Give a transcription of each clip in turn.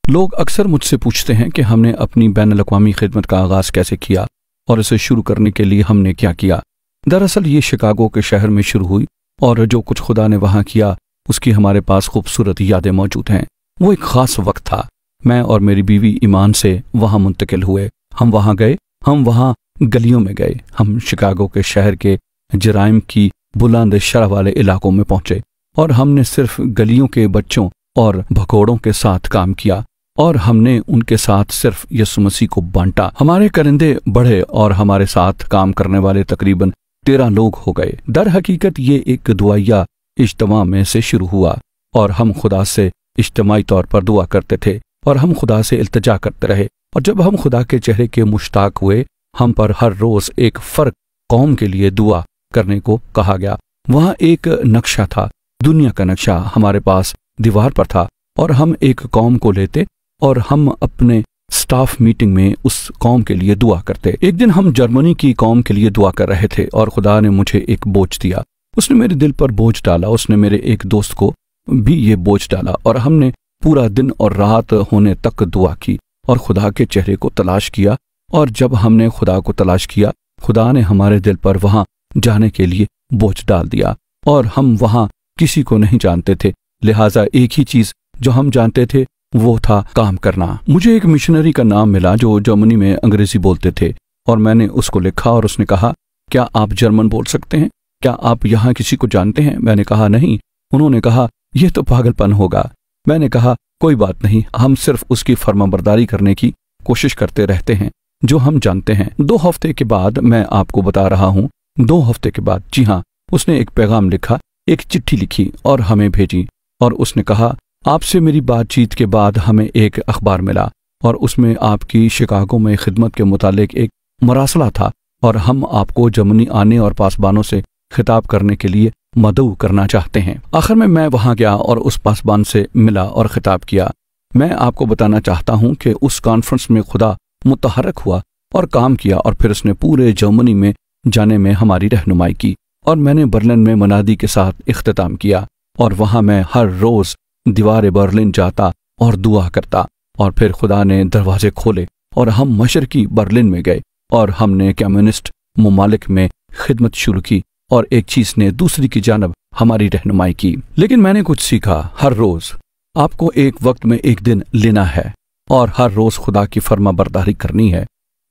لوگ اکثر مجھ سے پوچھتے ہیں کہ ہم نے اپنی بین الاقوامی خدمت کا آغاز کیسے کیا اور اسے شروع کرنے کے لیے ہم نے کیا کیا۔ دراصل یہ شکاگو کے شہر میں شروع ہوئی اور جو کچھ خدا نے وہاں کیا اس کی ہمارے پاس خوبصورت یادیں موجود ہیں۔ وہ ایک خاص وقت تھا۔ میں اور میری بیوی ایمان سے وہاں منتقل ہوئے۔ ہم وہاں گئے، ہم وہاں گلیوں میں گئے، ہم شکاگو کے شہر کے جرائم کی بلند شرح والے علاقوں میں پہنچے اور ہم نے صرف گلیوں کے بچوں اور بھگوڑوں کے ساتھ کام کیا اور ہم نے ان کے ساتھ صرف یسوع مسیح کو بانٹا۔ ہمارے کرندے بڑھے اور ہمارے ساتھ کام کرنے والے تقریباً 13 لوگ ہو گئے۔ در حقیقت یہ ایک دعائیہ اجتماع میں سے شروع ہوا اور ہم خدا سے اجتماعی طور پر دعا کرتے تھے اور ہم خدا سے التجا کرتے رہے، اور جب ہم خدا کے چہرے کے مشتاق ہوئے ہم پر ہر روز ایک فرق قوم کے لیے دعا کرنے کو کہا گیا۔ وہاں ایک نقشہ تھا، دنیا کا نقشہ ہمارے پاس دیوار پر تھا، اور ہم ایک قوم کو لیتے اور ہم اپنے سٹاف میٹنگ میں اس قوم کے لیے دعا کرتے۔ ایک دن ہم جرمنی کی قوم کے لیے دعا کر رہے تھے اور خدا نے مجھے ایک بوجھ دیا۔ اس نے میرے دل پر بوجھ ڈالا، اس نے میرے ایک دوست کو بھی یہ بوجھ ڈالا، اور ہم نے پورا دن اور رات ہونے تک دعا کی اور خدا کے چہرے کو تلاش کیا، اور جب ہم نے خدا کو تلاش کیا خدا نے ہمارے دل پر وہاں جانے کے لیے بوجھ ڈال دیا، اور ہم وہاں کسی کو نہیں جانتے تھے، لہٰذا ایک ہی چیز جو ہم جانتے تھے وہ تھا کام کرنا۔ مجھے ایک مشنری کا نام ملا جو جرمنی میں انگریزی بولتے تھے، اور میں نے اس کو لکھا اور اس نے کہا کیا آپ جرمن بول سکتے ہیں؟ کیا آپ یہاں کسی کو جانتے ہیں؟ میں نے کہا نہیں۔ انہوں نے کہا یہ تو پاگل پن ہوگا۔ میں نے کہا کوئی بات نہیں، ہم صرف اس کی فرمانبرداری کرنے کی کوشش کرتے رہتے ہیں جو ہم جانتے ہیں۔ 2 ہفتے کے بعد میں آپ کو بتا رہا ہوں، 2 ہفتے کے بعد، جی ہاں، اس نے ایک پیغام لکھا، ایک چٹھی لکھی اور ہمیں بھیجی، اور اس نے کہا آپ سے میری بات چیت کے بعد ہمیں ایک اخبار ملا اور اس میں آپ کی شکاگو میں خدمت کے متعلق ایک مراسلہ تھا، اور ہم آپ کو جرمنی آنے اور پاسبانوں سے خطاب کرنے کے لیے مدعو کرنا چاہتے ہیں۔ آخر میں وہاں گیا اور اس پاسبان سے ملا اور خطاب کیا۔ میں آپ کو بتانا چاہتا ہوں کہ اس کانفرنس میں خدا متحرک ہوا اور کام کیا، اور پھر اس نے پورے جرمنی میں جانے میں ہماری رہنمائی کی، اور میں نے برلن میں منادی کے ساتھ اختتام کیا، اور وہاں میں ہر روز دیوار برلن جاتا اور دعا کرتا، اور پھر خدا نے دروازے کھولے اور ہم مشرقی برلن میں گئے اور ہم نے کمیونسٹ ممالک میں خدمت شروع کی، اور ایک چیز نے دوسری کی جانب ہماری رہنمائی کی۔ لیکن میں نے کچھ سیکھا، ہر روز آپ کو ایک وقت میں ایک دن لینا ہے اور ہر روز خدا کی فرما برداری کرنی ہے۔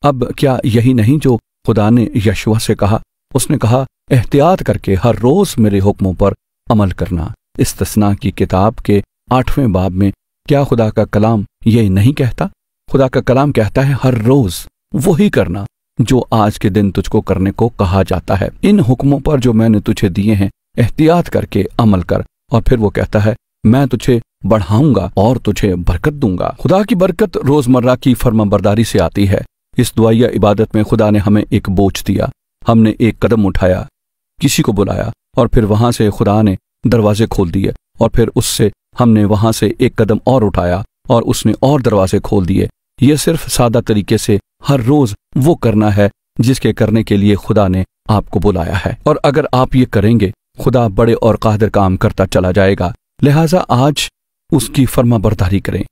اب کیا یہی نہیں جو خدا نے یشوع سے کہا؟ اس نے کہا احتیاط کر کے ہر روز میرے حکموں پر عمل کرنا۔ استثناء کی کتاب کے 8ویں باب میں کیا خدا کا کلام یہ نہیں کہتا؟ خدا کا کلام کہتا ہے ہر روز وہی کرنا جو آج کے دن تجھ کو کرنے کو کہا جاتا ہے۔ ان حکموں پر جو میں نے تجھے دیے ہیں احتیاط کر کے عمل کر، اور پھر وہ کہتا ہے میں تجھے بڑھاؤں گا اور تجھے برکت دوں گا۔ خدا کی برکت روزمرہ کی فرما برداری سے آتی ہے۔ اس دعائیہ عبادت میں خدا نے ہمیں ایک بوجھ دیا، ہم نے ایک قدم اٹھایا، کسی کو بلایا، اور پھر وہاں سے خدا نے دروازے کھول دیے، اور پھر اس سے ہم نے وہاں سے ایک قدم اور اٹھایا اور اس نے اور دروازے کھول دیے۔ یہ صرف سادہ طریقے سے ہر روز وہ کرنا ہے جس کے کرنے کے لیے خدا نے آپ کو بلایا ہے، اور اگر آپ یہ کریں گے خدا بڑے اور قادر کام کرتا چلا جائے گا۔ لہٰذا آج اس کی فرما برداری کریں،